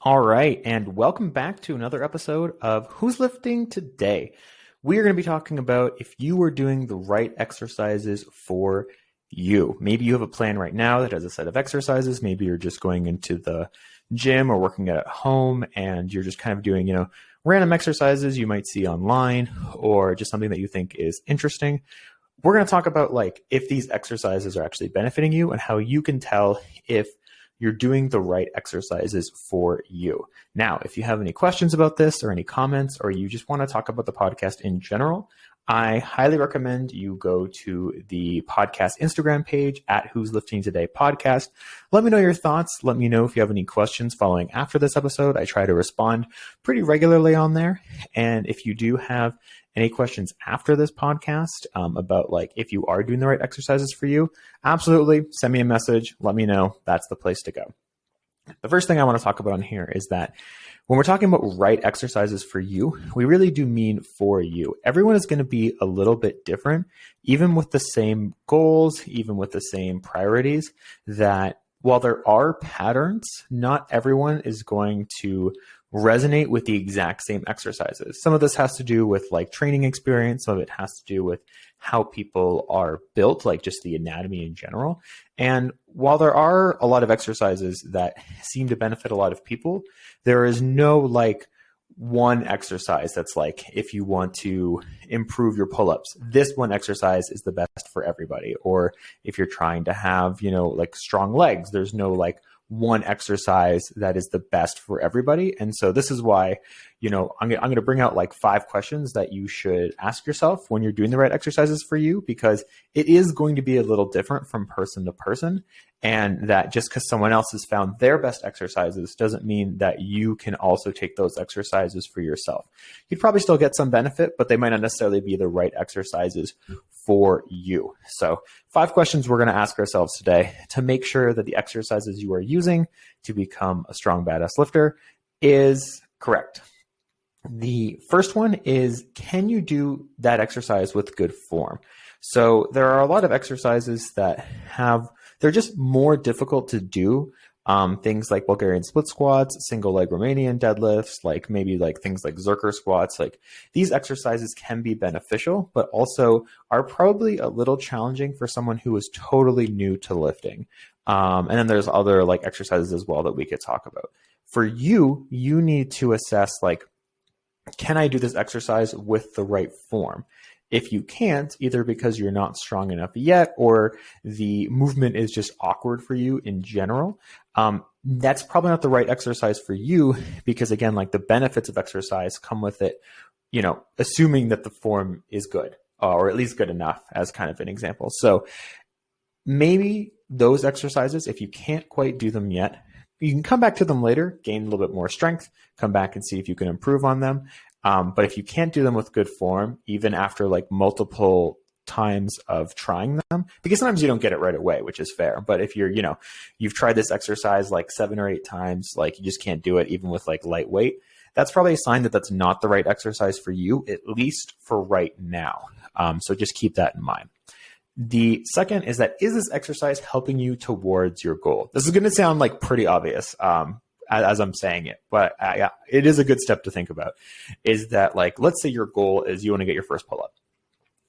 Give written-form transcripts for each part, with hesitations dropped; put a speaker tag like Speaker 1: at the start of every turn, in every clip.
Speaker 1: All right, and welcome back to another episode of Who's Lifting Today. We are going to be talking about if you are doing the right exercises for you. Maybe you have a plan right now that has a set of exercises. Maybe you're just going into the gym or working at home and you're just kind of doing, random exercises you might see online or just something that you think is interesting. We're going to talk about if these exercises are actually benefiting you and how you can tell if you're doing the right exercises for you. Now, if you have any questions about this or any comments, or you just want to talk about the podcast in general, I highly recommend you go to the podcast Instagram page at Who's Lifting Today podcast. Let me know your thoughts. Let me know if you have any questions following after this episode. I try to respond pretty regularly on there. And if you do have any questions after this podcast about if you are doing the right exercises for you, absolutely send me a message. Let me know. That's the place to go. The first thing I want to talk about on here is that when we're talking about right exercises for you, we really do mean for you. Everyone is going to be a little bit different, even with the same goals, even with the same priorities, that while there are patterns, not everyone is going to resonate with the exact same exercises. Some of this has to do with training experience. Some of it has to do with how people are built, just the anatomy in general. And while there are a lot of exercises that seem to benefit a lot of people, there is no one exercise that's if you want to improve your pull-ups, this one exercise is the best for everybody. Or if you're trying to have, strong legs, there's no one exercise that is the best for everybody. And so this is why, I'm going to bring out 5 questions that you should ask yourself when you're doing the right exercises for you, because it is going to be a little different from person to person. And that just because someone else has found their best exercises doesn't mean that you can also take those exercises for yourself. You'd probably still get some benefit, but they might not necessarily be the right exercises for you. So 5 questions we're going to ask ourselves today to make sure that the exercises you are using to become a strong, badass lifter is correct. The first one is, can you do that exercise with good form? So there are a lot of exercises that they're just more difficult to do. Things like Bulgarian split squats, single leg Romanian deadlifts, maybe things like Zercher squats. These exercises can be beneficial, but also are probably a little challenging for someone who is totally new to lifting. And then there's other exercises as well that we could talk about. For you, you need to assess can I do this exercise with the right form? If you can't, either because you're not strong enough yet or the movement is just awkward for you in general, that's probably not the right exercise for you, because again, the benefits of exercise come with it, assuming that the form is good, or at least good enough, as kind of an example. So maybe those exercises, if you can't quite do them yet, you can come back to them later, gain a little bit more strength, come back and see if you can improve on them. But if you can't do them with good form, even after multiple times of trying them, because sometimes you don't get it right away, which is fair. But if you've tried this exercise 7 or 8 times, you just can't do it even with light weight, that's probably a sign that that's not the right exercise for you, at least for right now. So just keep that in mind. The second is this exercise helping you towards your goal? This is going to sound pretty obvious as I'm saying it, but it is a good step to think about. Is that let's say your goal is you want to get your first pull-up,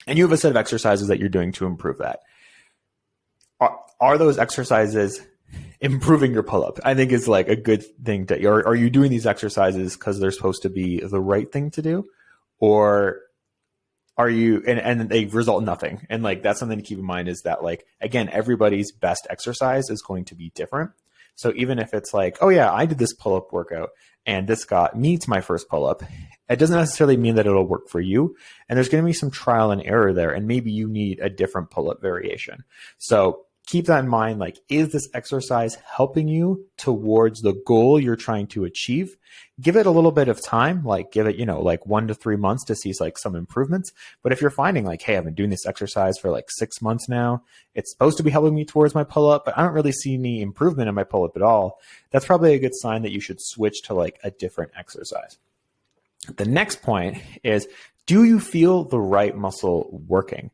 Speaker 1: and you have a set of exercises that you're doing to improve that. Are those exercises improving your pull-up? I think is a good thing to. Or are you doing these exercises because they're supposed to be the right thing to do, or are you, and they result in nothing? And that's something to keep in mind, is that again, everybody's best exercise is going to be different. So even if it's oh yeah, I did this pull-up workout and this got me to my first pull-up, it doesn't necessarily mean that it'll work for you. And there's going to be some trial and error there. And maybe you need a different pull-up variation. So keep that in mind. Is this exercise helping you towards the goal you're trying to achieve? Give it a little bit of time, give it, 1 to 3 months to see some improvements. But if you're finding hey, I've been doing this exercise for 6 months now, it's supposed to be helping me towards my pull-up, but I don't really see any improvement in my pull-up at all, that's probably a good sign that you should switch to a different exercise. The next point is, do you feel the right muscle working?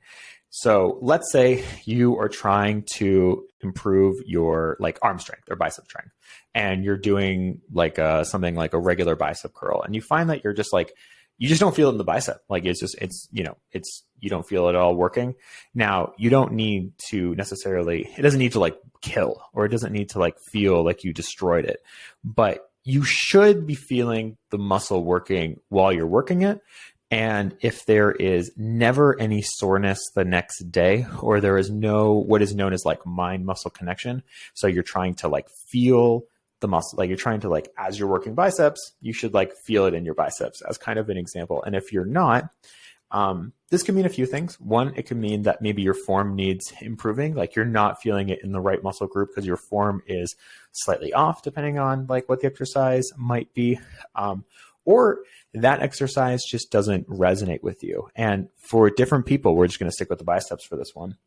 Speaker 1: So let's say you are trying to improve your like arm strength or bicep strength, and you're doing like something like a regular bicep curl, and you find that you're just like, you just don't feel it in the bicep. Like you don't feel it all working. Now you don't need to necessarily, it doesn't need to like kill, or it doesn't need to like feel like you destroyed it, but you should be feeling the muscle working while you're working it. And if there is never any soreness the next day, or there is no, what is known as like mind muscle connection. So you're trying to like feel the muscle, like you're trying to like, as you're working biceps, you should like feel it in your biceps as kind of an example. And if you're not, this can mean a few things. One, it can mean that maybe your form needs improving, like you're not feeling it in the right muscle group because your form is slightly off, depending on like what the exercise might be. Or that exercise just doesn't resonate with you. And for different people, we're just going to stick with the biceps for this one.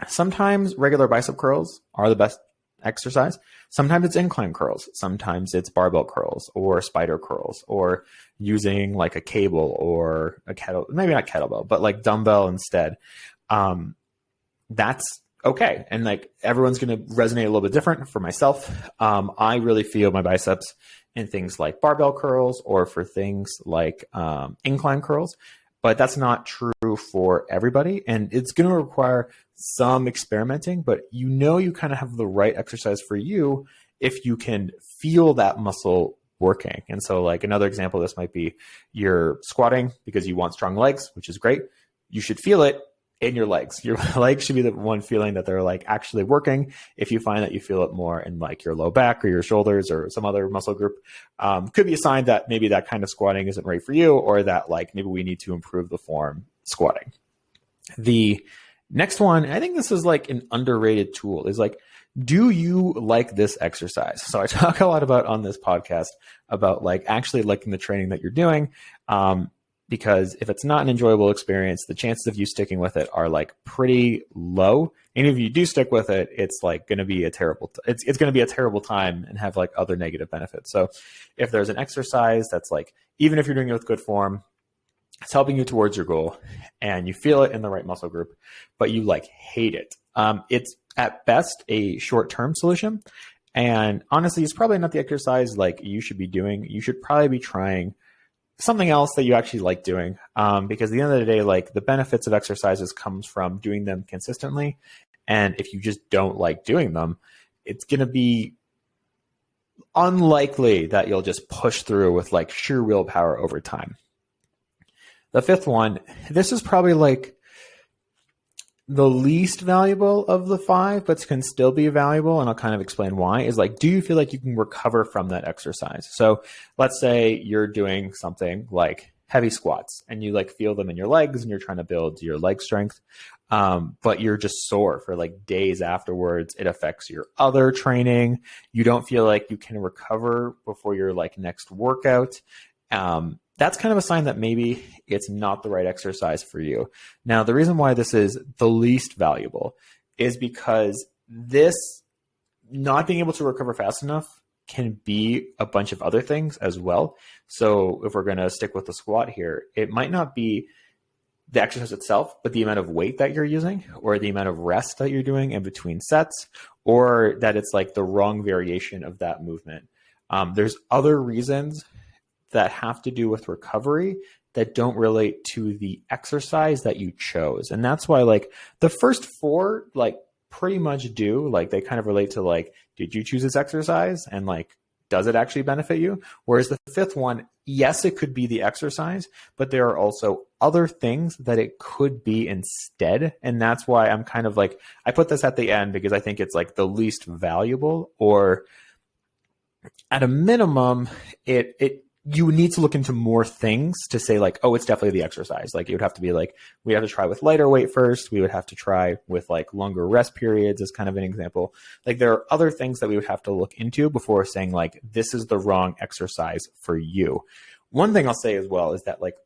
Speaker 1: Sometimes regular bicep curls are the best exercise. Sometimes it's incline curls. Sometimes it's barbell curls or spider curls, or using like a cable or a kettle, maybe not kettlebell, but like dumbbell instead. That's okay. And like everyone's going to resonate a little bit different. For myself, I really feel my biceps in things like barbell curls, or for things like incline curls, but that's not true for everybody. And it's going to require some experimenting, but you kind of have the right exercise for you if you can feel that muscle working. And so like another example of this might be you're squatting because you want strong legs, which is great. You should feel it in your legs. Your legs should be the one feeling that they're like actually working. If you find that you feel it more in like your low back or your shoulders or some other muscle group, could be a sign that maybe that kind of squatting isn't right for you, or that like maybe we need to improve the form squatting. The next one, I think this is like an underrated tool, is like, do you like this exercise? So I talk a lot about on this podcast about like actually liking the training that you're doing. Because if it's not an enjoyable experience, the chances of you sticking with it are like pretty low. And if you do stick with it, it's like going to be a terrible, it's going to be a terrible time and have like other negative benefits. So if there's an exercise that's like, even if you're doing it with good form, it's helping you towards your goal and you feel it in the right muscle group, but you like hate it. It's at best a short-term solution. And honestly, it's probably not the exercise like you should be doing. You should probably be trying something else that you actually like doing, because at the end of the day, like the benefits of exercises comes from doing them consistently. And if you just don't like doing them, it's going to be unlikely that you'll just push through with like sheer willpower over time. The fifth one, this is probably like the least valuable of the five, but can still be valuable. And I'll kind of explain why, is like, do you feel like you can recover from that exercise? So let's say you're doing something like heavy squats and you like feel them in your legs and you're trying to build your leg strength. But you're just sore for like days afterwards. It affects your other training. You don't feel like you can recover before your like next workout. That's kind of a sign that maybe it's not the right exercise for you. Now, the reason why this is the least valuable is because this not being able to recover fast enough can be a bunch of other things as well. So if we're going to stick with the squat here, it might not be the exercise itself, but the amount of weight that you're using, or the amount of rest that you're doing in between sets, or that it's like the wrong variation of that movement. There's other reasons that have to do with recovery that don't relate to the exercise that you chose. And that's why like the first four, like pretty much do, like they kind of relate to like, did you choose this exercise? And like, does it actually benefit you? Whereas the fifth one, yes, it could be the exercise, but there are also other things that it could be instead. And that's why I'm kind of like, I put this at the end because I think it's like the least valuable, or at a minimum, you need to look into more things to say like, oh, it's definitely the exercise. Like it would have to be like, we have to try with lighter weight first. We would have to try with like longer rest periods as kind of an example. Like there are other things that we would have to look into before saying like, this is the wrong exercise for you. One thing I'll say as well is that like,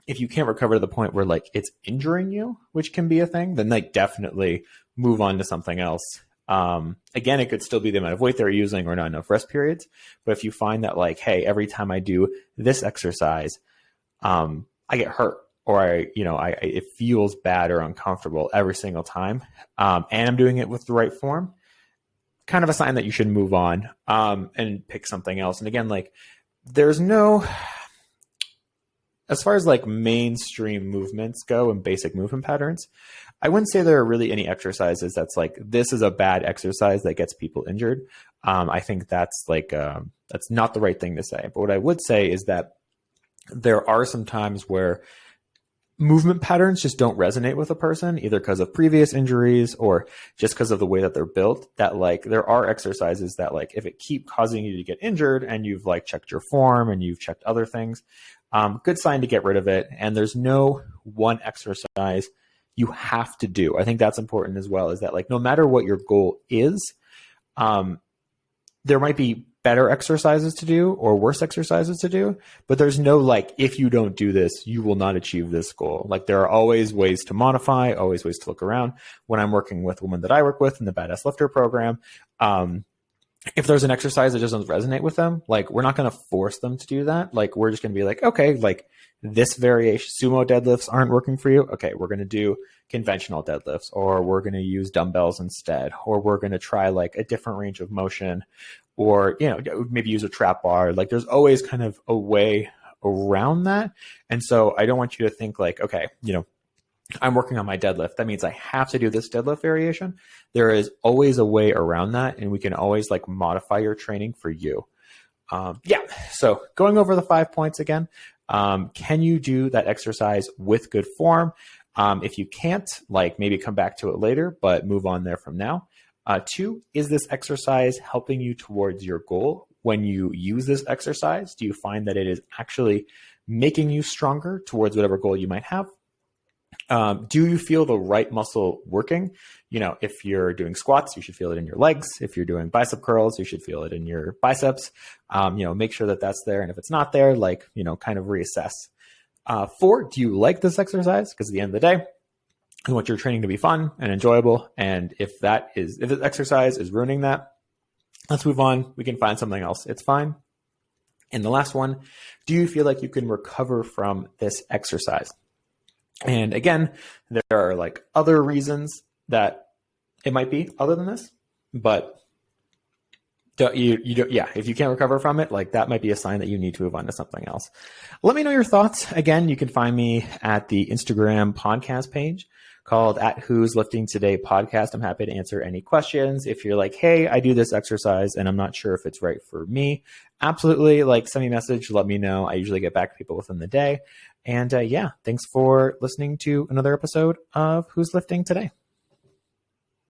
Speaker 1: if you can't recover to the point where like it's injuring you, which can be a thing, then like definitely move on to something else. Again, it could still be the amount of weight they're using or not enough rest periods. But if you find that like, hey, every time I do this exercise, I get hurt, or it feels bad or uncomfortable every single time, and I'm doing it with the right form, kind of a sign that you should move on and pick something else. And again, like there's no, as far as like mainstream movements go and basic movement patterns, I wouldn't say there are really any exercises that's like, this is a bad exercise that gets people injured. I think that's like, that's not the right thing to say. But what I would say is that there are some times where movement patterns just don't resonate with a person, either because of previous injuries or just because of the way that they're built, that like there are exercises that like if it keep causing you to get injured and you've like checked your form and you've checked other things, good sign to get rid of it. And there's no one exercise you have to do. I think that's important as well, is that like no matter what your goal is, there might be better exercises to do or worse exercises to do, but there's no like, if you don't do this, you will not achieve this goal. Like there are always ways to modify, always ways to look around. When I'm working with women that I work with in the Badass Lifter program, if there's an exercise that doesn't resonate with them, like we're not going to force them to do that. Like we're just going to be like, okay, like this variation, sumo deadlifts aren't working for you. Okay, we're going to do conventional deadlifts, or we're going to use dumbbells instead, or we're going to try like a different range of motion, or, maybe use a trap bar. Like there's always kind of a way around that. And so I don't want you to think like, okay, I'm working on my deadlift, that means I have to do this deadlift variation. There is always a way around that, and we can always like modify your training for you. So going over the 5 points again, can you do that exercise with good form? If you can't, like maybe come back to it later, but move on there from now. 2, is this exercise helping you towards your goal? When you use this exercise, do you find that it is actually making you stronger towards whatever goal you might have? Do you feel the right muscle working? If you're doing squats, you should feel it in your legs. If you're doing bicep curls, you should feel it in your biceps. Make sure that that's there. And if it's not there, like, kind of reassess. 4, do you like this exercise? Because at the end of the day, you want your training to be fun and enjoyable. And if this exercise is ruining that, let's move on. We can find something else. It's fine. And the last one, do you feel like you can recover from this exercise? And again, there are like other reasons that it might be other than this, but if you can't recover from it, like that might be a sign that you need to move on to something else. Let me know your thoughts. Again, you can find me at the Instagram podcast page called @Who'sLiftingToday podcast. I'm happy to answer any questions. If you're like, hey, I do this exercise and I'm not sure if it's right for me, absolutely, like send me a message, let me know. I usually get back to people within the day. And thanks for listening to another episode of Who's Lifting Today.